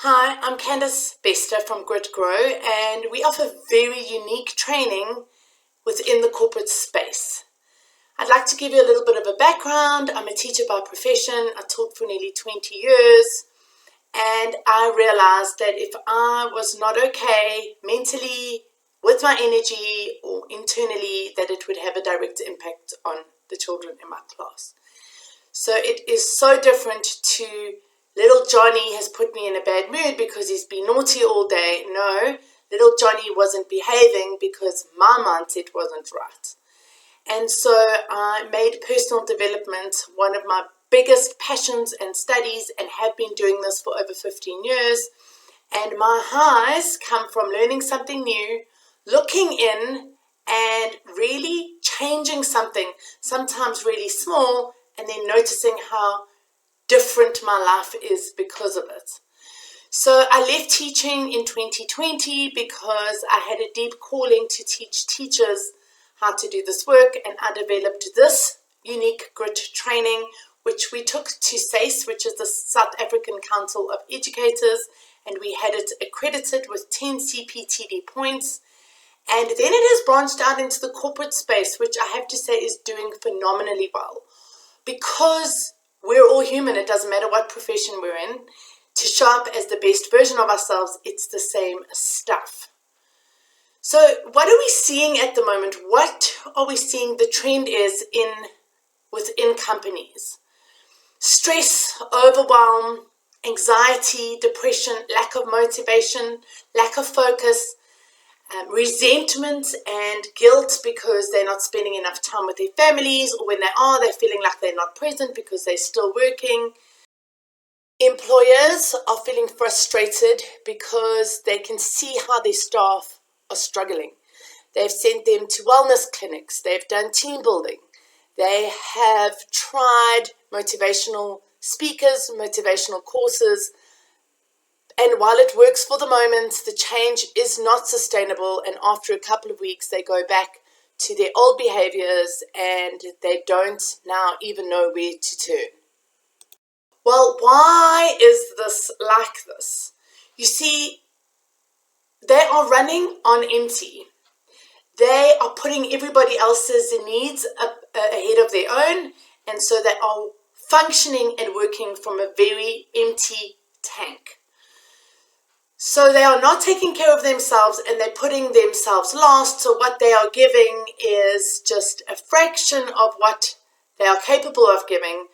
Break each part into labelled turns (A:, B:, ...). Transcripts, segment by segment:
A: Hi, I'm Candice Bester from Grit Grow, and we offer very unique training within the corporate space. I'd like to give you a little bit of a background. I'm a teacher by profession. I taught for nearly 20 years, and I realized that if I was not okay mentally, with my energy, or internally, that it would have a direct impact on the children in my class. So it is so different to little Johnny has put me in a bad mood because he's been naughty all day. No, little Johnny wasn't behaving because my mindset wasn't right. And so I made personal development one of my biggest passions and studies, and have been doing this for over 15 years. And my highs come from learning something new, looking in and really changing something, sometimes really small, and then noticing how different my life is because of it. So I left teaching in 2020 because I had a deep calling to teach teachers how to do this work, and I developed this unique grit training, which we took to SACE, which is the South African Council of Educators, and we had it accredited with 10 CPTD points. And then it has branched out into the corporate space, which I have to say is doing phenomenally well. Because we're all human, it doesn't matter what profession we're in. To show up as the best version of ourselves, it's the same stuff. So what are we seeing at the moment? What are we seeing the trend is within companies? Stress, overwhelm, anxiety, depression, lack of motivation, lack of focus, resentment and guilt because they're not spending enough time with their families, or when they are, they're feeling like they're not present because they're still working. Employers are feeling frustrated because they can see how their staff are struggling. They've sent them to wellness clinics, they've done team building, they have tried motivational speakers, motivational courses, and while it works for the moment, the change is not sustainable, and after a couple of weeks they go back to their old behaviors and they don't now even know where to turn. Well, why is this like this? You see, they are running on empty. They are putting everybody else's needs up ahead of their own, and so they are functioning and working from a very empty tank. So they are not taking care of themselves, and they're putting themselves last. So what they are giving is just a fraction of what they are capable of giving.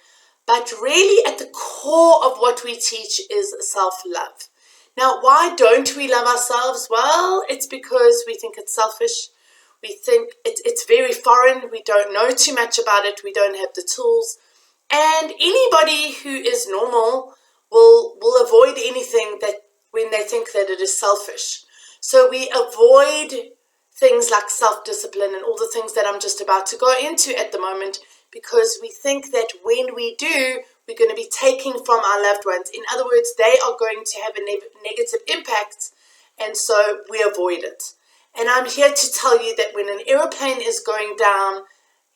A: But really at the core of what we teach is self-love. Now, why don't we love ourselves? Well, it's because we think it's selfish. We think it's very foreign. We don't know too much about it. We don't have the tools. And anybody who is normal will avoid anything that when they think that it is selfish. So we avoid things like self-discipline and all the things that I'm just about to go into at the moment, because we think that when we do, we're going to be taking from our loved ones. In other words, they are going to have a negative impact, and so we avoid it. And I'm here to tell you that when an airplane is going down,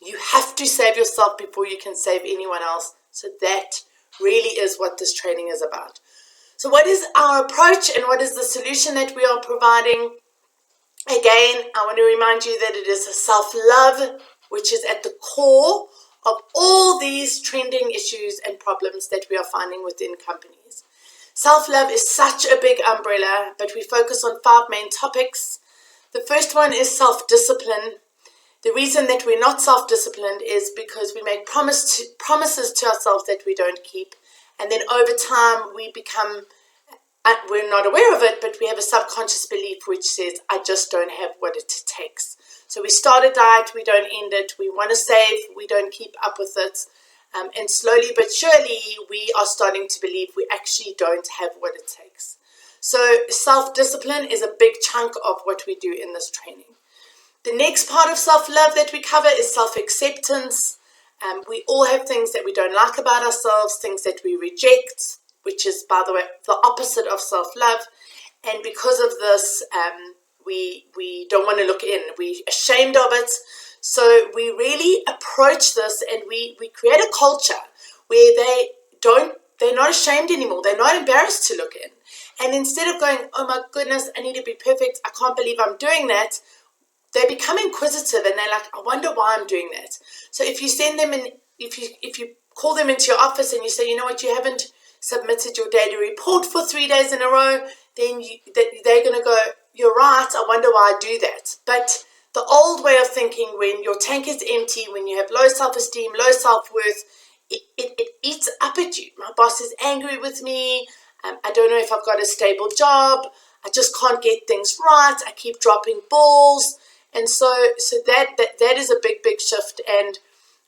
A: you have to save yourself before you can save anyone else. So that really is what this training is about. So what is our approach and what is the solution that we are providing? Again, I want to remind you that it is a self-love, which is at the core of all these trending issues and problems that we are finding within companies. Self-love is such a big umbrella, but we focus on 5 main topics. The first one is self-discipline. The reason that we're not self-disciplined is because we make promises to ourselves that we don't keep. And then over time, we're not aware of it, but we have a subconscious belief which says, I just don't have what it takes. So we start a diet, we don't end it. We want to save, we don't keep up with it. And slowly but surely, we are starting to believe we actually don't have what it takes. So self-discipline is a big chunk of what we do in this training. The next part of self-love that we cover is self-acceptance. We all have things that we don't like about ourselves, things that we reject, which is, by the way, the opposite of self-love. And because of this, we don't want to look in. We're ashamed of it. So we really approach this, and we create a culture where they're not ashamed anymore. They're not embarrassed to look in. And instead of going, oh my goodness, I need to be perfect, I can't believe I'm doing that, they become inquisitive and they're like, I wonder why I'm doing that. So if you send them in, if you call them into your office and you say, you know what, you haven't submitted your daily report for 3 days in a row, then they're going to go, you're right, I wonder why I do that. But the old way of thinking, when your tank is empty, when you have low self-esteem, low self-worth, it eats up at you. My boss is angry with me. I don't know if I've got a stable job. I just can't get things right. I keep dropping balls. And so that is a big shift. And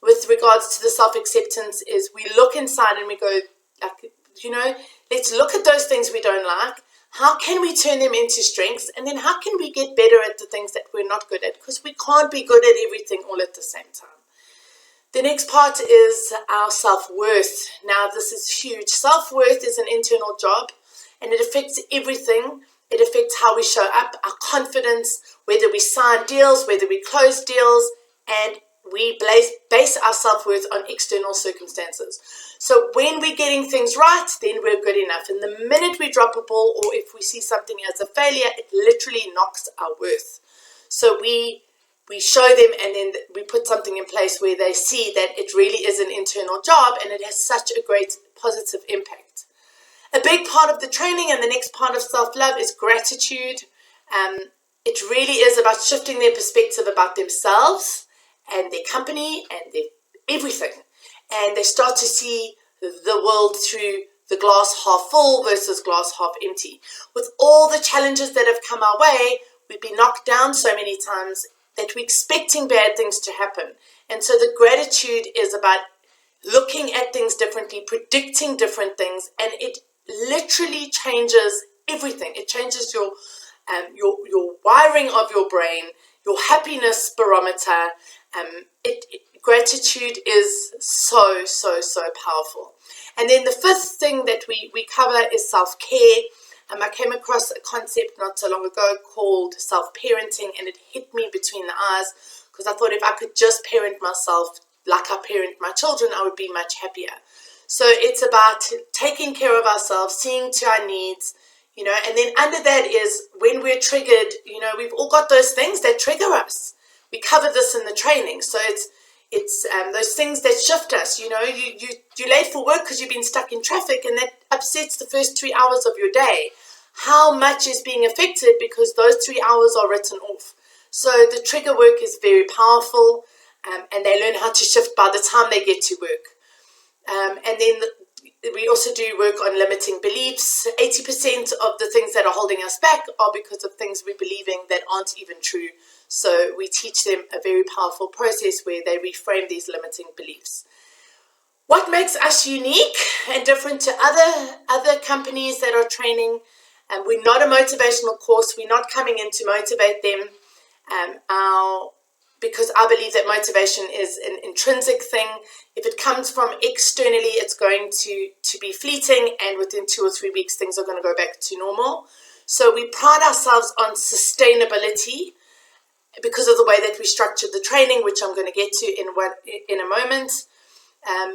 A: with regards to the self-acceptance is we look inside and we go, like, you know, let's look at those things we don't like. How can we turn them into strengths? And then how can we get better at the things that we're not good at? Because we can't be good at everything all at the same time. The next part is our self-worth. Now, this is huge. Self-worth is an internal job, and it affects everything. It affects how we show up, our confidence, whether we sign deals, whether we close deals, and we base our self-worth on external circumstances. So when we're getting things right, then we're good enough. And the minute we drop a ball, or if we see something as a failure, it literally knocks our worth. So we show them, and then we put something in place where they see that it really is an internal job and it has such a great positive impact. A big part of the training and the next part of self-love is gratitude. It really is about shifting their perspective about themselves and their company and their everything. And they start to see the world through the glass half full versus glass half empty. With all the challenges that have come our way, we've been knocked down so many times that we're expecting bad things to happen. And so the gratitude is about looking at things differently, predicting different things, and it literally changes everything. It changes your wiring of your brain, your happiness barometer. Gratitude is so powerful. And then the fifth thing that we cover is self-care. I came across a concept not so long ago called self-parenting, and it hit me between the eyes because I thought if I could just parent myself like I parent my children, I would be much happier. So it's about taking care of ourselves, seeing to our needs, you know, and then under that is when we're triggered, you know, we've all got those things that trigger us. We cover this in the training. So it's those things that shift us. You know, you're late for work because you've been stuck in traffic, and that upsets the first 3 hours of your day. How much is being affected because those 3 hours are written off? So the trigger work is very powerful, and they learn how to shift by the time they get to work. And then we also do work on limiting beliefs. 80% of the things that are holding us back are because of things we're believing that aren't even true. So we teach them a very powerful process where they reframe these limiting beliefs. What makes us unique and different to other companies that are training? We're not a motivational course. We're not coming in to motivate them. Because I believe that motivation is an intrinsic thing. If it comes from externally, it's going to be fleeting, and within 2 or 3 weeks, things are going to go back to normal. So we pride ourselves on sustainability because of the way that we structured the training, which I'm going to get to in a moment.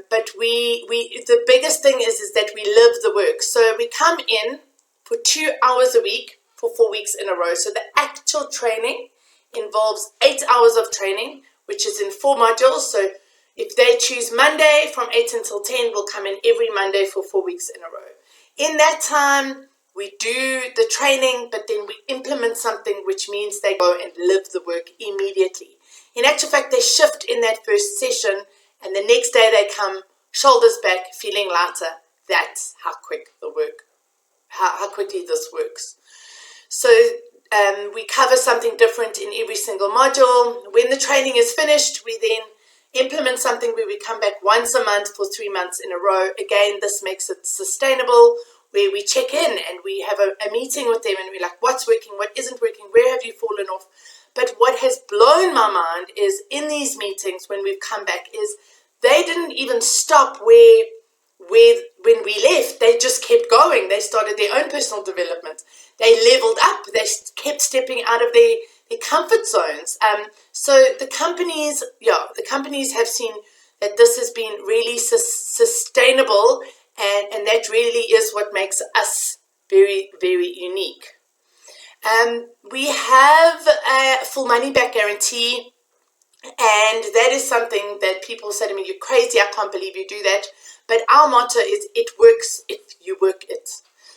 A: But the biggest thing is that we live the work. So we come in for 2 hours a week for 4 weeks in a row. So the actual training involves 8 hours of training, which is in 4 modules. So if they choose Monday from 8 until 10, we'll come in every Monday for 4 weeks in a row. In that time, we do the training, but then we implement something, which means they go and live the work immediately. In actual fact, they shift in that first session, and the next day they come shoulders back, feeling lighter. That's how quick the work, how quickly this works. So we cover something different in every single module. When the training is finished, we then implement something where we come back once a month for 3 months in a row. Again, this makes it sustainable, where we check in and we have a meeting with them and we're like, what's working, what isn't working, where have you fallen off? But what has blown my mind is in these meetings when we've come back is they didn't even stop when we left. They just kept going. They started their own personal development. They leveled up. They kept stepping out of their comfort zones. So the companies have seen that this has been really sustainable, and that really is what makes us very very unique. We have a full money back guarantee, and that is something that people say to me, you're crazy, I can't believe you do that. But our motto is, it works if you work it.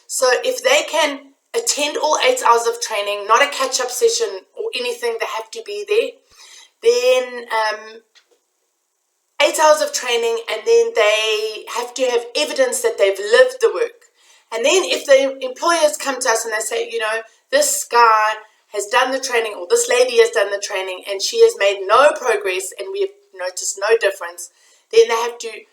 A: So if they can attend all 8 hours of training, not a catch-up session or anything, they have to be there, then 8 hours of training, and then they have to have evidence that they've lived the work. And then if the employers come to us and they say, you know, this guy has done the training, or this lady has done the training, and she has made no progress, and we have noticed no difference, then they have to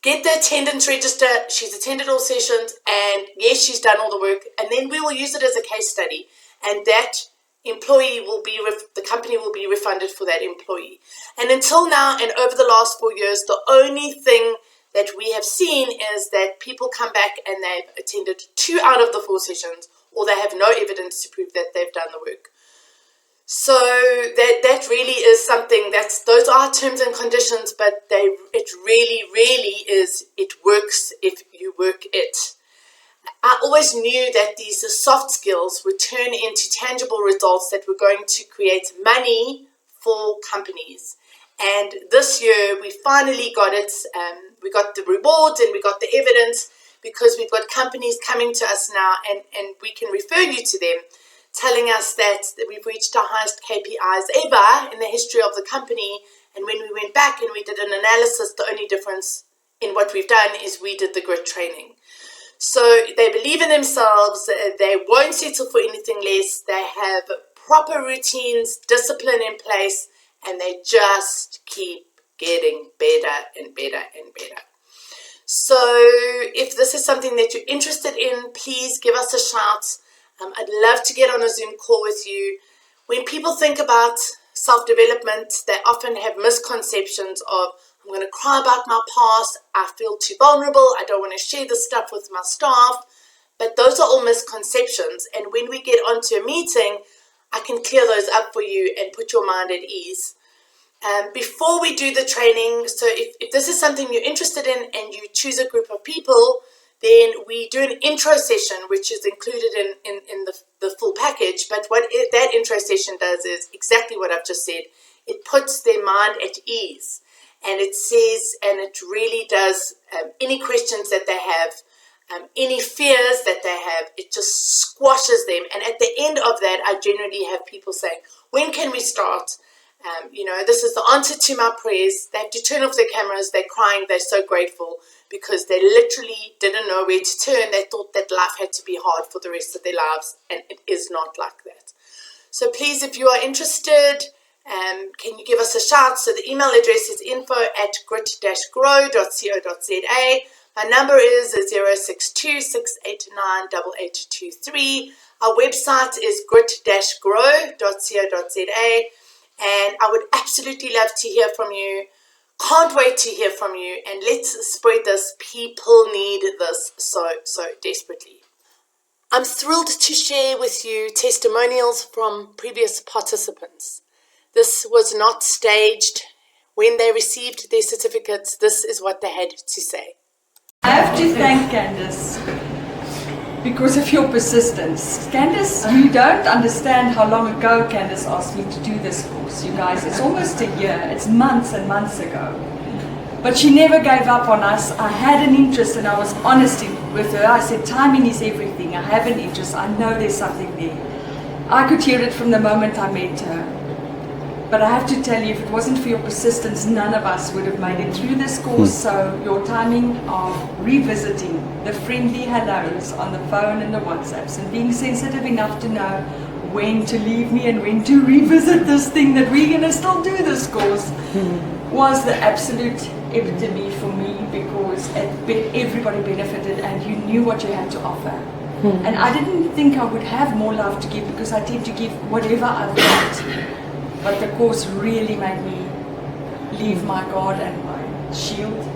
A: get the attendance register. She's attended all sessions, and yes, she's done all the work, and then we will use it as a case study, and that employee will be, the company will be refunded for that employee. And until now, and over the last 4 years, the only thing that we have seen is that people come back and they've attended 2 out of the 4 sessions, or they have no evidence to prove that they've done the work. So that really is something, those are terms and conditions, but it really is, it works if you work it. I always knew that these soft skills would turn into tangible results that were going to create money for companies. And this year we finally got it. We got the rewards and we got the evidence, because we've got companies coming to us now, and we can refer you to them, telling us that we've reached our highest KPIs ever in the history of the company. And when we went back and we did an analysis, the only difference in what we've done is we did the grit training. So they believe in themselves, they won't settle for anything less, they have proper routines, discipline in place, and they just keep getting better and better and better. So if this is something that you're interested in, please give us a shout. I'd love to get on a Zoom call with you. When people think about self-development, they often have misconceptions of, I'm going to cry about my past, I feel too vulnerable, I don't want to share this stuff with my staff. But those are all misconceptions. And when we get onto a meeting, I can clear those up for you and put your mind at ease. Before we do the training, so if this is something you're interested in and you choose a group of people, then we do an intro session, which is included in the full package. But what that intro session does is exactly what I've just said. It puts their mind at ease. And it says, and it really does, any questions that they have, any fears that they have, it just squashes them. And at the end of that, I generally have people saying, when can we start? This is the answer to my prayers. They have to turn off their cameras. They're crying. They're so grateful because they literally didn't know where to turn. They thought that life had to be hard for the rest of their lives, and it is not like that. So please, if you are interested, can you give us a shout? So the email address is info@grit-grow.co.za. My number is 062-689-8823. Our website is grit-grow.co.za. And I would absolutely love to hear from you. Can't wait to hear from you. And let's spread this. People need this so desperately. I'm thrilled to share with you testimonials from previous participants. This was not staged. When they received their certificates, this is what they had to say.
B: I have to thank Candice because of your persistence. Candice, you don't understand how long ago Candice asked me to do this course, you guys. It's almost a year. It's months and months ago. But she never gave up on us. I had an interest and I was honest with her. I said, timing is everything. I have an interest. I know there's something there. I could hear it from the moment I met her. But I have to tell you, if it wasn't for your persistence, none of us would have made it through this course. So your timing of revisiting the friendly hellos on the phone and the WhatsApps and being sensitive enough to know when to leave me and when to revisit this thing that we're going to still do this course was the absolute epitome for me, because everybody benefited and you knew what you had to offer. And I didn't think I would have more love to give, because I tend to give whatever I've got. But the course really made me leave my guard and my shield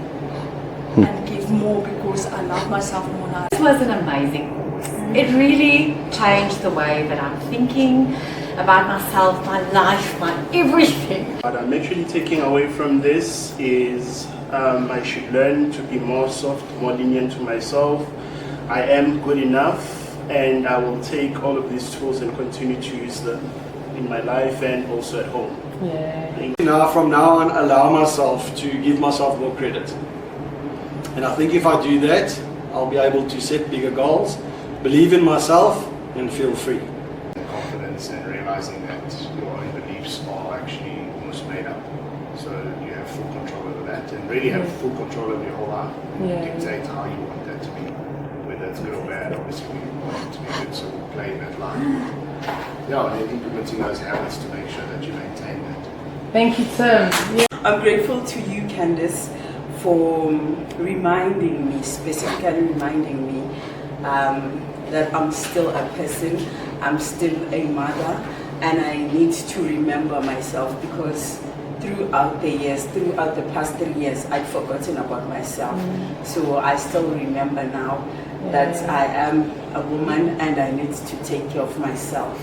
B: and give more, because I love myself more now.
C: This was an amazing course. It really changed the way that I'm thinking about myself, my life, my everything.
D: What I'm actually taking away from this is I should learn to be more soft, more lenient to myself. I am good enough. and I will take all of these tools and continue to use them in my life and also at home.
E: From now on, allow myself to give myself more credit. And I think if I do that, I'll be able to set bigger goals, believe in myself, and feel free.
F: Confidence and realizing that your own beliefs are actually almost made up. So you have full control over that and really have full control over your whole life. Dictate how you want that to be. Whether it's good or bad, obviously we want it to be good, so we'll play in that line. Yeah, and implementing those habits to make sure that you maintain that.
G: Thank you, Tim.
H: I'm grateful to you, Candice, for reminding me, specifically reminding me that I'm still a person, I'm still a mother, and I need to remember myself because throughout the years, throughout the past 3 years, I'd forgotten about myself. So I still remember now that I am a woman and I need to take care of myself.